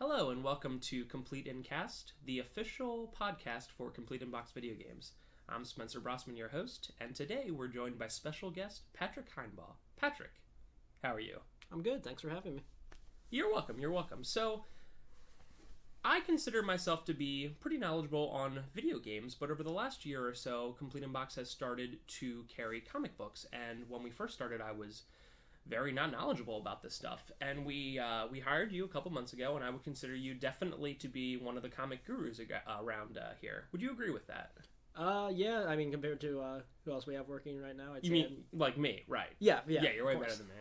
Hello and welcome to Complete Incast, the official podcast for Complete Inbox video games. I'm Spencer Brossman, your host, and today we're joined by special guest Patrick Heinbaugh. Patrick, how are you? I'm good, thanks for having me. You're welcome. So, I consider myself to be pretty knowledgeable on video games, but over the last year or so, Complete Inbox has started to carry comic books, and when we first started, I was very not knowledgeable about this stuff, and we hired you a couple months ago, and I would consider you definitely to be one of the comic gurus around here. Would you agree with that? Yeah, I mean, compared to who else we have working right now, You mean like me, right? Yeah, you're way better than me.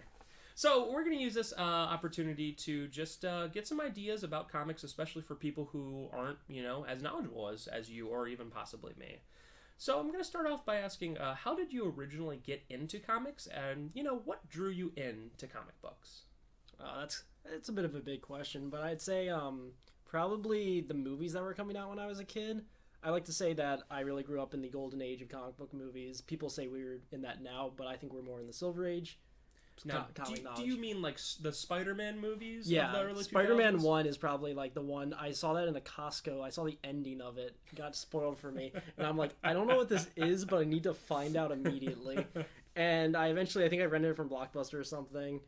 So we're going to use this opportunity to just get some ideas about comics, especially for people who aren't, as knowledgeable as you or even possibly me. So I'm going to start off by asking, how did you originally get into comics, and, what drew you into comic books? It's a bit of a big question, but I'd say probably the movies that were coming out when I was a kid. I like to say that I really grew up in the golden age of comic book movies. People say we're in that now, but I think we're more in the silver age. Now, do you mean like the Spider-Man movies? Yeah, of the early Spider-Man 1 is probably like the one. I saw that in a Costco. I saw the ending of it. It got spoiled for me. And I'm like, I don't know what this is, but I need to find out immediately. And I think I rented it from Blockbuster or something.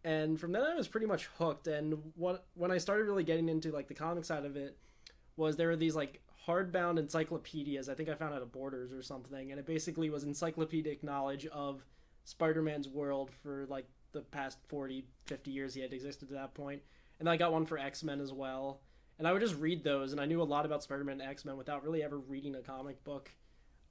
And from then I was pretty much hooked. And when I started really getting into like the comic side of it was there were these like hardbound encyclopedias. I think I found out at Borders or something. And it basically was encyclopedic knowledge of Spider-Man's world for like the past 40, 50 years he had existed to that point. And I got one for X-Men as well. And I would just read those, and I knew a lot about Spider-Man and X-Men without really ever reading a comic book.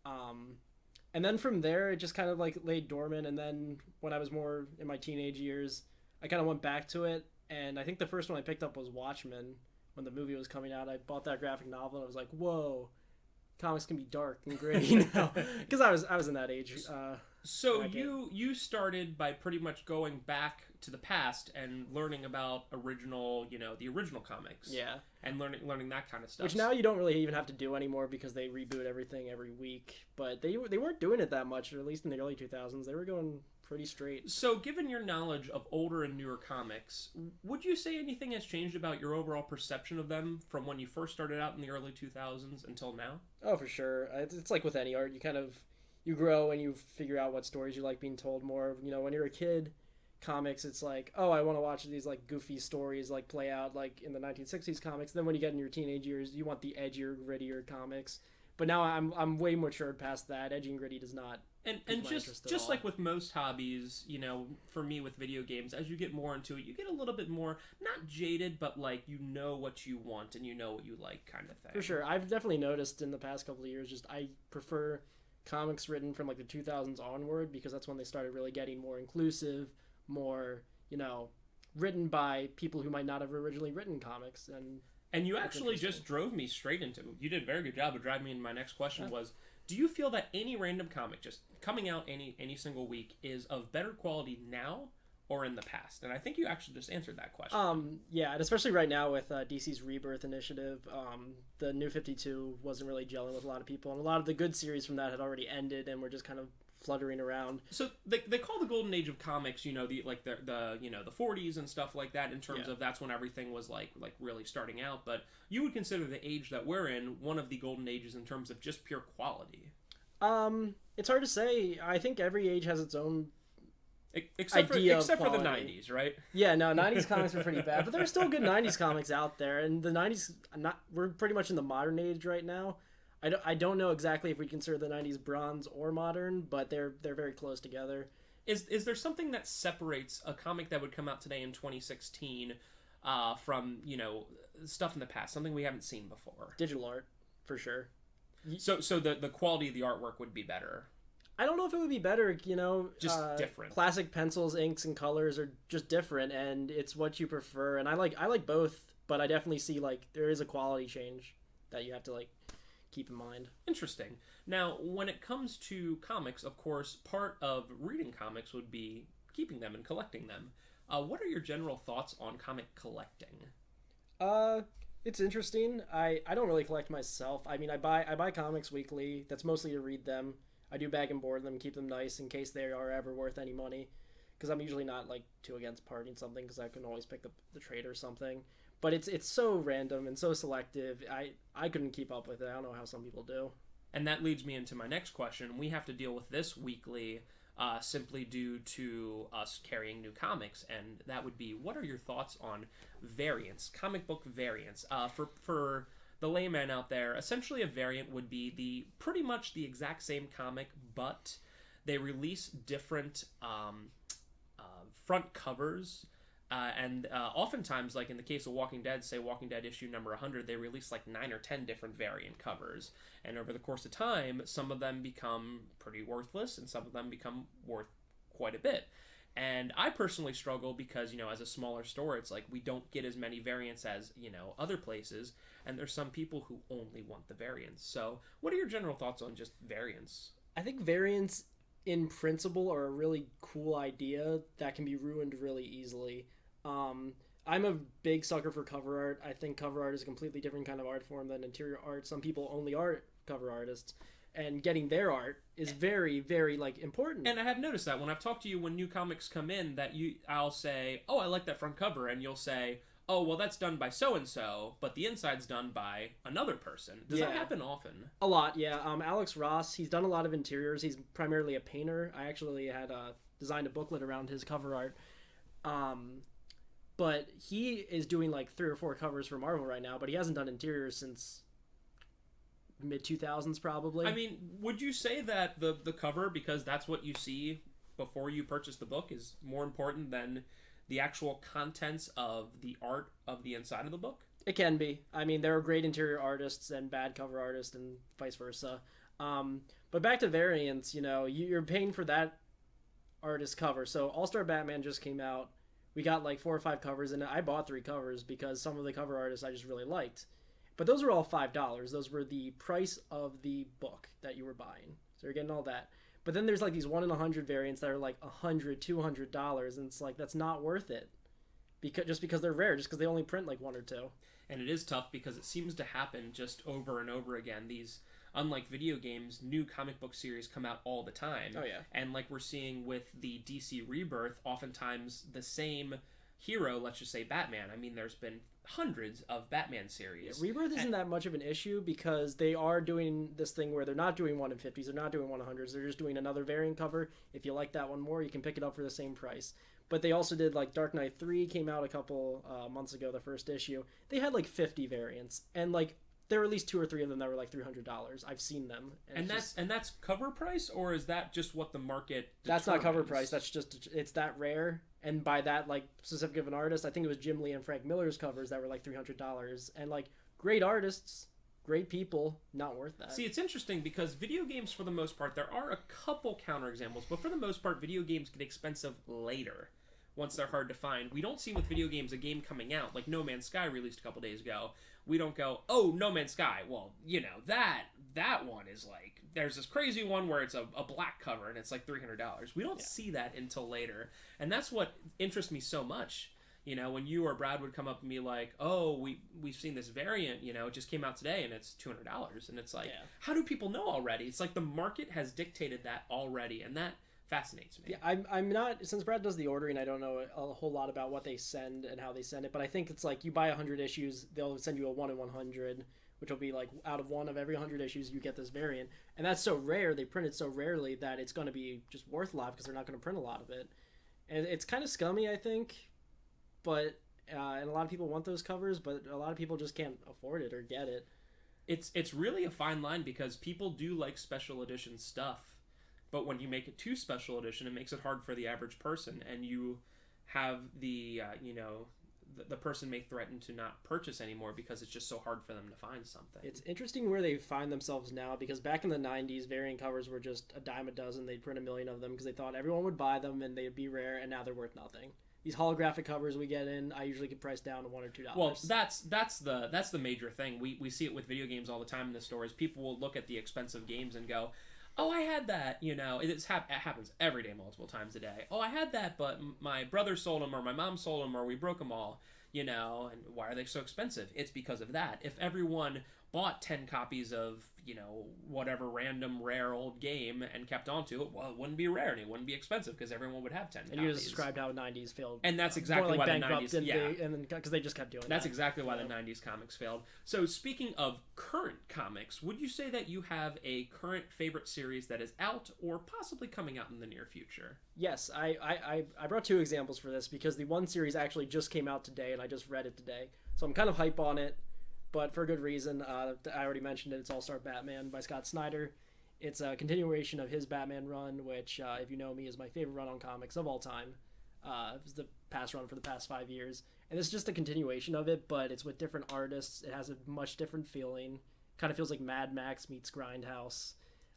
And then from there, it just kind of like laid dormant. And then when I was more in my teenage years, I kind of went back to it. And I think the first one I picked up was Watchmen when the movie was coming out. I bought that graphic novel, and I was like, whoa, comics can be dark and gritty now. Because I was in that age. So you started by pretty much going back to the past and learning about the original comics. Yeah. And learning that kind of stuff. Which now you don't really even have to do anymore because they reboot everything every week. But they weren't doing it that much, or at least in the early 2000s. They were going pretty straight. So given your knowledge of older and newer comics, would you say anything has changed about your overall perception of them from when you first started out in the early 2000s until now? Oh, for sure. It's like with any art. You grow and you figure out what stories you like being told more. When you're a kid, comics, it's like, oh, I want to watch these like goofy stories like play out like in the 1960s comics. Then when you get in your teenage years, you want the edgier, grittier comics. But now I'm way matured past that. Edgy and gritty does not. And just like with most hobbies, for me with video games, as you get more into it, you get a little bit more not jaded, but like what you want and what you like, kind of thing. For sure, I've definitely noticed in the past couple of years, I prefer comics written from like the 2000s onward, because that's when they started really getting more inclusive, more written by people who might not have originally written comics. And you actually just drove me straight into, you did a very good job of driving me into my next question. Was, do you feel that any random comic just coming out any single week is of better quality now or in the past? And I think you actually just answered that question. Yeah, and especially right now with DC's Rebirth initiative, the New 52 wasn't really gelling with a lot of people, and a lot of the good series from that had already ended and were just kind of fluttering around. So they call the golden age of comics, the 40s and stuff like that, in terms of that's when everything was like really starting out. But you would consider the age that we're in one of the golden ages in terms of just pure quality. It's hard to say. I think every age has its own except for the 90s, right? Yeah, no, 90s comics were pretty bad, but there are still good 90s comics out there, and the 90s, we're pretty much in the modern age right now. I don't know exactly if we consider the 90s bronze or modern, but they're very close together. Is there something that separates a comic that would come out today in 2016 from, stuff in the past, something we haven't seen before? Digital art, for sure. So the quality of the artwork would be better. I don't know if it would be better, just different. Classic pencils, inks, and colors are just different, and it's what you prefer. And I like both, but I definitely see like there is a quality change that you have to like keep in mind. Interesting. Now, when it comes to comics, of course, part of reading comics would be keeping them and collecting them. What are your general thoughts on comic collecting? It's interesting. I don't really collect myself. I mean, I buy comics weekly. That's mostly to read them. I do bag and board them, keep them nice in case they are ever worth any money. Because I'm usually not like too against parting something, because I can always pick up the trade or something. But it's so random and so selective. I couldn't keep up with it. I don't know how some people do. And that leads me into my next question. We have to deal with this weekly simply due to us carrying new comics, and that would be, what are your thoughts on variants, comic book variants? For the layman out there, essentially a variant would be pretty much the exact same comic, but they release different front covers. And oftentimes, like in the case of Walking Dead, say Walking Dead issue number 100, they release like 9 or 10 different variant covers. And over the course of time, some of them become pretty worthless, and some of them become worth quite a bit. And I personally struggle because, as a smaller store, it's like we don't get as many variants as, other places. And there's some people who only want the variants. So what are your general thoughts on just variants? I think variants in principle are a really cool idea that can be ruined really easily. I'm a big sucker for cover art. I think cover art is a completely different kind of art form than interior art. Some people only are cover artists, and getting their art is very, very important. And I have noticed that when I've talked to you when new comics come in, that I'll say, "Oh, I like that front cover," and you'll say, "Oh, well, that's done by so and so, but the inside's done by another person." Does that happen often? A lot, yeah. Alex Ross, he's done a lot of interiors. He's primarily a painter. I actually had designed a booklet around his cover art. But he is doing like 3 or 4 covers for Marvel right now, but he hasn't done interiors since mid-2000s probably. I mean, would you say that the cover, because that's what you see before you purchase the book, is more important than the actual contents of the art of the inside of the book? It can be. I mean, there are great interior artists and bad cover artists and vice versa. But back to variants, you're paying for that artist cover. So All-Star Batman just came out. We got like 4 or 5 covers, and I bought 3 covers because some of the cover artists I just really liked. But those were all $5. Those were the price of the book that you were buying. So you're getting all that. But then there's like these 1 in 100 variants that are like $100, $200, and it's like, that's not worth it. Just because they're rare, just because they only print like 1 or 2. And it is tough because it seems to happen just over and over again. These, unlike video games, new comic book series come out all the time. Oh, yeah. And like we're seeing with the DC Rebirth, oftentimes the same hero, let's just say Batman. I mean, there's been hundreds of Batman series. Yeah, Rebirth isn't that much of an issue because they are doing this thing where they're not doing 1 in 50s, they're not doing 1 in 100s, they're just doing another variant cover. If you like that one more, you can pick it up for the same price. But they also did, like, Dark Knight 3 came out a couple months ago, the first issue. They had, like, 50 variants. And, like, there were at least 2 or 3 of them that were, like, $300. I've seen them. And that's cover price, or is that just what the market determines? That's not cover price. That's just, it's that rare. And by that, like, specific of an artist, I think it was Jim Lee and Frank Miller's covers that were, like, $300. And, like, great artists, great people, not worth that. See, it's interesting because video games, for the most part, there are a couple counterexamples, but for the most part, video games get expensive later once they're hard to find. We don't see with video games a game coming out, like No Man's Sky released a couple days ago. We don't go, oh, No Man's Sky, well, that one is like, there's this crazy one where it's a black cover and it's like $300. We don't see that until later. And that's what interests me so much. When you or Brad would come up and be like, oh, we've seen this variant, it just came out today and it's $200. And it's like, how do people know already? It's like the market has dictated that already, and that fascinates me. Yeah, I'm not, since Brad does the ordering, I don't know a whole lot about what they send and how they send it, but I think it's like you buy 100 issues, they'll send you a 1 in 100, which will be like out of 1 of every 100 issues you get this variant, and that's so rare, they print it so rarely that it's going to be just worth a lot because they're not going to print a lot of it. And it's kind of scummy, I think, but and a lot of people want those covers, but a lot of people just can't afford it or get it. It's really a fine line because people do like special edition stuff. But when you make it too special edition, it makes it hard for the average person, and you have the person may threaten to not purchase anymore because it's just so hard for them to find something. It's interesting where they find themselves now, because back in the 90s, variant covers were just a dime a dozen. They'd print 1 million of them because they thought everyone would buy them and they'd be rare, and now they're worth nothing. These holographic covers we get in, I usually get priced down to $1 or $2. Well, that's the major thing. We see it with video games all the time in the stores. People will look at the expensive games and go, oh, I had that, it happens every day, multiple times a day. Oh, I had that, but my brother sold them, or my mom sold them, or we broke them all, and why are they so expensive? It's because of that. If everyone bought 10 copies of, whatever random rare old game and kept on to it, well, it wouldn't be rare and it wouldn't be expensive because everyone would have 10 And copies. you just described how 90s failed. And that's exactly more like why the bankrupt 90s... Yeah. and then because they just kept doing That's that. exactly why the 90s comics failed. So speaking of current comics, would you say that you have a current favorite series that is out or possibly coming out in the near future? Yes, I brought two examples for this because the one series actually just came out today and I just read it today. So I'm kind of hype on it, but for a good reason. I already mentioned it. It's All-Star Batman by Scott Snyder. It's a continuation of his Batman run, which, if you know me, is my favorite run on comics of all time. It was the past run for the past 5 years. And it's just a continuation of it, but it's with different artists. It has a much different feeling. Kind of feels like Mad Max meets Grindhouse,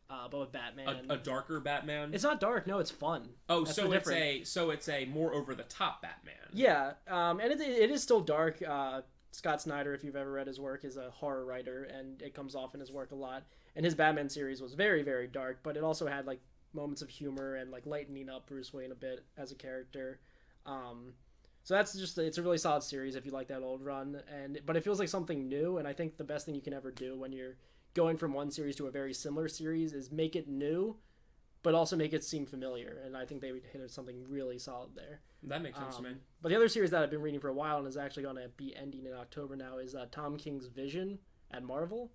but with Batman. A darker Batman? It's not dark. No, it's fun. Oh, so it's a more over-the-top Batman. Yeah, and it is still dark. Scott Snyder, if you've ever read his work, is a horror writer, and it comes off in his work a lot. And his Batman series was very, very dark, but it also had like moments of humor and like lightening up Bruce Wayne a bit as a character. So that's it's a really solid series if you like that old run, but it feels like something new. And I think the best thing you can ever do when you're going from one series to a very similar series is make it new, but also make it seem familiar. And I think they would hit something really solid there. That makes sense to me. But the other series that I've been reading for a while and is actually going to be ending in October now is Tom King's Vision at Marvel.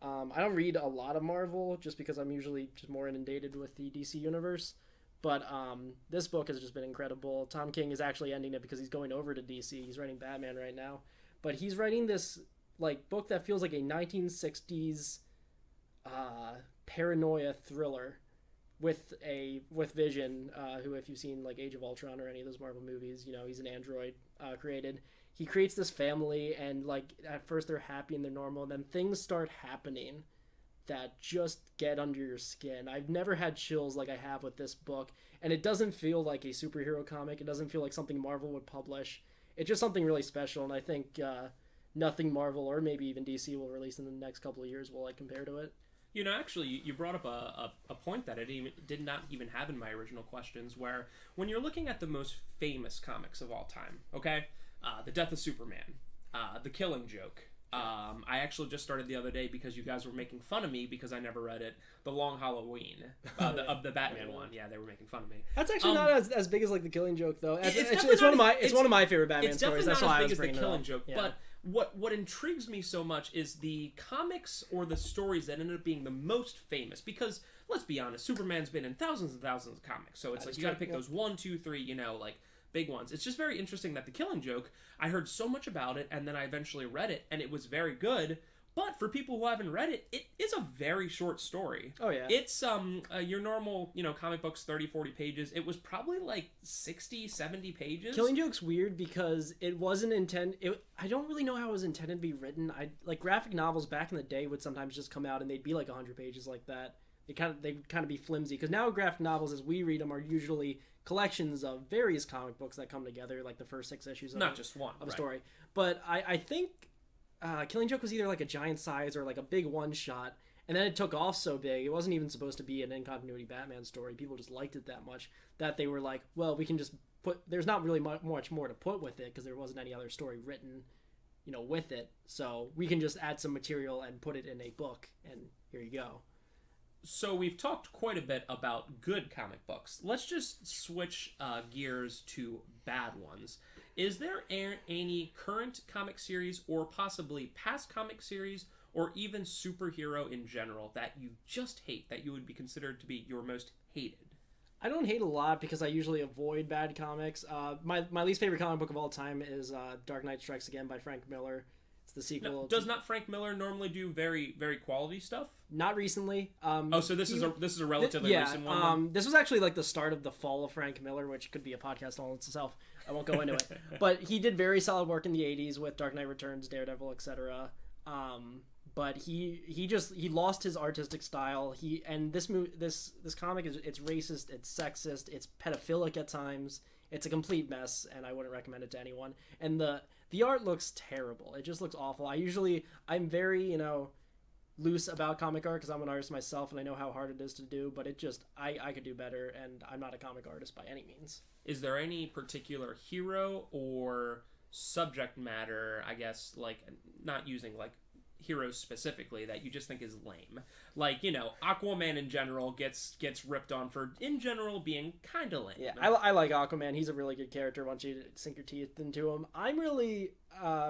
I don't read a lot of Marvel just because I'm usually just more inundated with the DC universe. But this book has just been incredible. Tom King is actually ending it because he's going over to DC. He's writing Batman right now. But he's writing this like book that feels like a 1960s paranoia thriller with Vision, who, if you've seen like Age of Ultron or any of those Marvel movies, he's an android created. He creates this family, and like at first they're happy and they're normal, and then things start happening that just get under your skin. I've never had chills like I have with this book, and it doesn't feel like a superhero comic. It doesn't feel like something Marvel would publish. It's just something really special, and I think nothing Marvel or maybe even DC will release in the next couple of years will like compare to it. Actually, you brought up a point that I did not even have in my original questions, where when you're looking at the most famous comics of all time, okay, The Death of Superman, The Killing Joke, I actually just started the other day because you guys were making fun of me because I never read it, The Long Halloween, the Batman one. Yeah, they were making fun of me. That's actually not as big as like The Killing Joke, though. It's one of my favorite Batman stories. That's why I was bringing it up. It's definitely not as big as The Killing Joke, Yeah. But what intrigues me so much is the comics or the stories that ended up being the most famous. Because let's be honest, Superman's been in thousands and thousands of comics, so it's like you got to pick those 1, 2, 3, like big ones. It's just very interesting that The Killing Joke, I heard so much about it, and then I eventually read it, and it was very good. But for people who haven't read it, it is a very short story. Oh, yeah. It's your normal, comic books, 30, 40 pages. It was probably like 60, 70 pages. Killing Joke's weird because it wasn't intended... I don't really know how it was intended to be written. Like, graphic novels back in the day would sometimes just come out and they'd be like 100 pages like that. They'd kind of be flimsy. Because now graphic novels, as we read them, are usually collections of various comic books that come together, like the first 6 issues of just one of a story. But I think Killing Joke was either like a giant size or like a big one shot, and then it took off so big it wasn't even supposed to be an in-continuity Batman story. People just liked it that much that they were like, well, we can just there's not really much more to put with it because there wasn't any other story written with it, so we can just add some material and put it in a book, and here you go. So we've talked quite a bit about good comic books. Let's just switch gears to bad ones. Is there any current comic series or possibly past comic series or even superhero in general that you just hate, that you would be considered to be your most hated? I don't hate a lot because I usually avoid bad comics. My least favorite comic book of all time is Dark Knight Strikes Again by Frank Miller. It's the sequel. Does not Frank Miller normally do very, very quality stuff? Not recently. So this is a relatively recent one. This was actually like the start of the fall of Frank Miller, which could be a podcast all itself. I won't go into it. But he did very solid work in the 80s with Dark Knight Returns, Daredevil, etc. But he lost his artistic style. This comic it's racist, it's sexist, it's pedophilic at times. It's a complete mess, and I wouldn't recommend it to anyone. And the art looks terrible. It just looks awful. I'm very, loose about comic art because I'm an artist myself and I know how hard it is to do, but I could do better, and I'm not a comic artist by any means. Is there any particular hero or subject matter, I guess, like not using like heroes specifically that you just think is lame. Like, you know, Aquaman in general gets ripped on for, in general, being kind of lame. Yeah, I like Aquaman. He's a really good character once you sink your teeth into him. I'm really...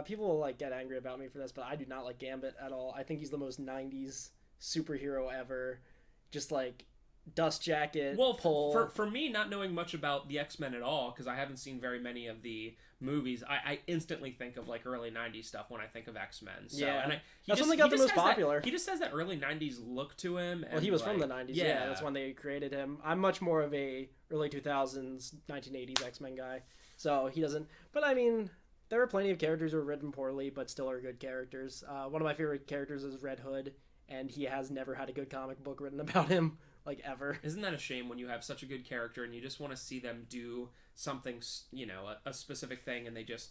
people will, like, get angry about me for this, but I do not like Gambit at all. I think he's the most 90s superhero ever. Just, like, dust jacket, pull. For me, not knowing much about the X-Men at all, because I haven't seen very many of the movies, I instantly think of like early 90s stuff when I think of X-Men. So, yeah, and that's when they got the most popular. He just has that early 90s look to him. And well, he was from the 90s, yeah, that's when they created him. I'm much more of a early 2000s, 1980s X-Men guy, so he doesn't... But I mean, there are plenty of characters who are written poorly, but still are good characters. One of my favorite characters is Red Hood, and he has never had a good comic book written about him. Like, ever. Isn't that a shame when you have such a good character and you just want to see them do something, you know, a specific thing, and they just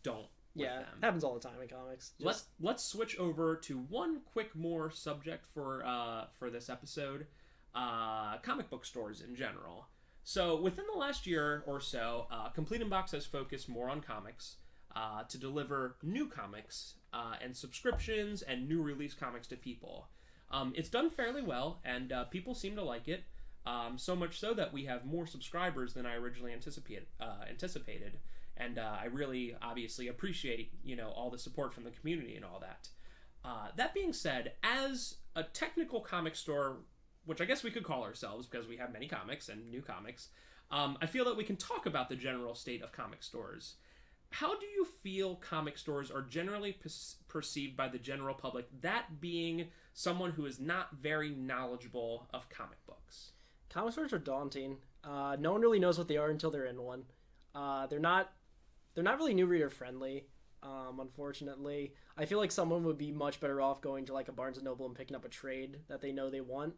don't? Yeah, them. Happens all the time in comics. Let's switch over to one quick more subject for this episode, comic book stores in general. So within the last year or so, Complete in Box has focused more on comics to deliver new comics and subscriptions and new release comics to people. It's done fairly well, and people seem to like it. So much so that we have more subscribers than I originally anticipated. And I really, obviously, appreciate, you know, all the support from the community and all that. That being said, as a technical comic store, which I guess we could call ourselves because we have many comics and new comics, I feel that we can talk about the general state of comic stores. How do you feel comic stores are generally perceived by the general public, that being someone who is not very knowledgeable of comic books? Comic stores are daunting. No one really knows what they are until they're in one. They're not really new reader friendly, unfortunately. I feel like someone would be much better off going to like a Barnes & Noble and picking up a trade that they know they want.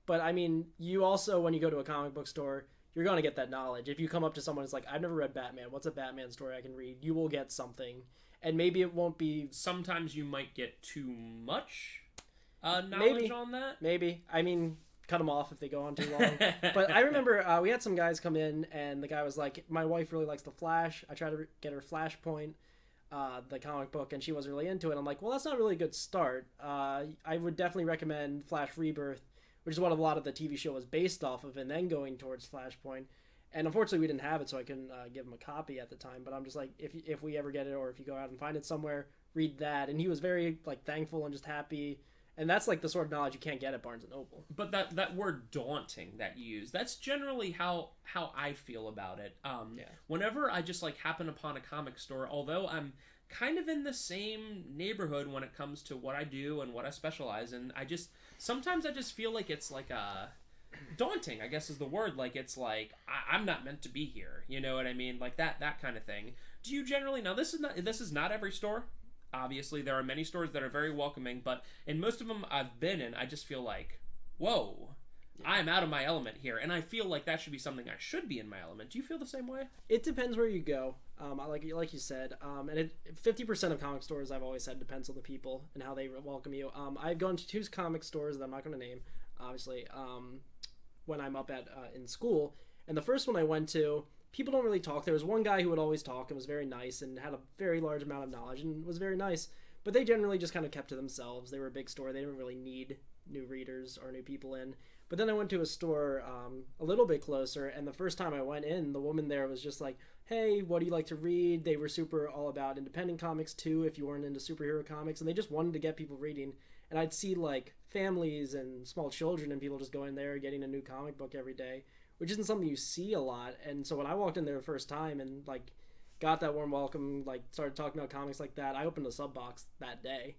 But I mean, you also, when you go to a comic book store, you're going to get that knowledge. If you come up to someone who's like, I've never read Batman, what's a Batman story I can read? You will get something. And maybe it won't be... Sometimes you might get too much knowledge on that. Maybe. I mean, cut them off if they go on too long. But I remember we had some guys come in, and the guy was like, my wife really likes The Flash. I tried to get her Flashpoint, the comic book, and she wasn't really into it. I'm like, well, that's not really a good start. I would definitely recommend Flash Rebirth, which is what a lot of the TV show was based off of, and then going towards Flashpoint. And unfortunately, we didn't have it, so I couldn't give him a copy at the time. But I'm just like, if we ever get it, or if you go out and find it somewhere, read that. And he was very like thankful and just happy. And that's like the sort of knowledge you can't get at Barnes & Noble. But that word daunting that you use, that's generally how I feel about it. Whenever I just like happen upon a comic store, although I'm kind of in the same neighborhood when it comes to what I do and what I specialize in, sometimes I just feel like it's like daunting, I guess is the word. Like, it's like, I'm not meant to be here. You know what I mean? Like that kind of thing. Do you generally, now this is not every store. Obviously, there are many stores that are very welcoming, but in most of them I've been in, I just feel like, whoa, yeah. I'm out of my element here, and I feel like that should be something I should be in my element. Do you feel the same way? It depends where you go. Like you said, and 50% of comic stores, I've always said, depends on the people and how they welcome you. I've gone to 2 comic stores that I'm not going to name, obviously, when I'm up at in school, and the first one I went to, people don't really talk. There was one guy who would always talk and was very nice and had a very large amount of knowledge and was very nice, but they generally just kind of kept to themselves. They were a big store. They didn't really need new readers or new people in. But then I went to a store a little bit closer, and the first time I went in, the woman there was just like, hey, what do you like to read? They were super all about independent comics too, if you weren't into superhero comics, and they just wanted to get people reading. And I'd see like families and small children and people just going there getting a new comic book every day, which isn't something you see a lot. And so when I walked in there the first time and like got that warm welcome, like started talking about comics like that, I opened a sub box that day.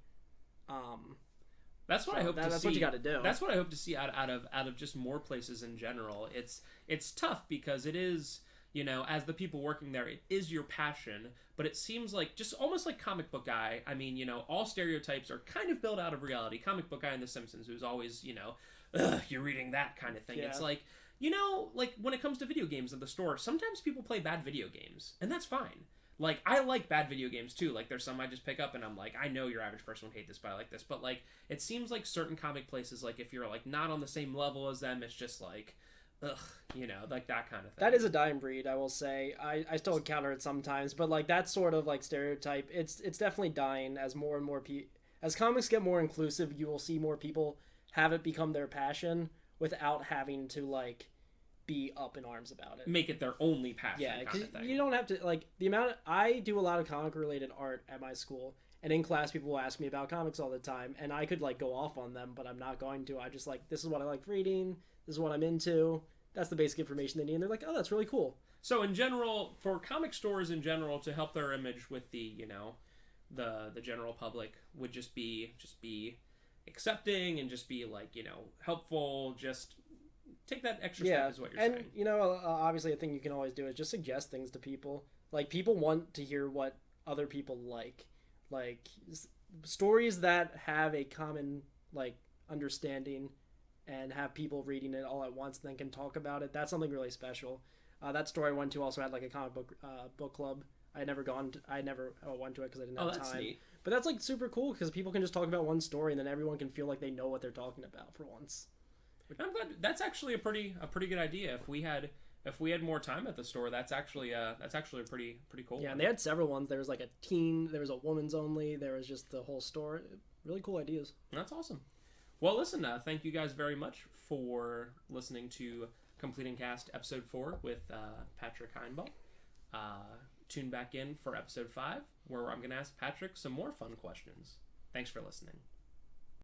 That's what I hope to see. That's what you got to do. That's what I hope to see out of just more places in general. It's tough because it is, you know, as the people working there, it is your passion, but it seems like just almost like comic book guy. I mean, you know, all stereotypes are kind of built out of reality. Comic book guy in The Simpsons, who's always, you know, you're reading that kind of thing. Yeah. It's like, you know, like when it comes to video games at the store, sometimes people play bad video games, and that's fine. Like, I like bad video games too. Like, there's some I just pick up and I'm like, I know your average person would hate this, but I like this. But like, it seems like certain comic places, like if you're like not on the same level as them, it's just like, ugh, you know, like that kind of thing. That is a dying breed, I will say. I still encounter it sometimes, but like that sort of like stereotype, it's definitely dying as more and more people. as comics get more inclusive, you will see more people have it become their passion without having to like be up in arms about it. Make it their only passion. Yeah, because you don't have to like the amount I do a lot of comic related art at my school, and in class people will ask me about comics all the time, and I could like go off on them, but I'm not going to. I just like, this is what I like reading, this is what I'm into. That's the basic information they need, and they're like, oh, that's really cool. So in general, for comic stores in general to help their image with the, you know, the general public would just be accepting and just be like, you know, helpful, just take that extra step is what you're saying. And, you know, obviously a thing you can always do is just suggest things to people. Like, people want to hear what other people like. Like, stories that have a common, like, understanding and have people reading it all at once and then can talk about it. That's something really special. That store I went to also had, like, a comic book club. I never went to it because I didn't have time. Neat. But that's, like, super cool because people can just talk about one story and then everyone can feel like they know what they're talking about for once. I'm glad. That's actually a pretty good idea. If we had more time at the store, that's actually a pretty cool. Yeah, one. and they had several ones. There was like a teen, there was a woman's only, there was just the whole store. Really cool ideas. That's awesome. Well, listen, thank you guys very much for listening to Completing Cast episode 4 with Patrick Heinbaugh. Tune back in for episode 5, where I'm going to ask Patrick some more fun questions. Thanks for listening.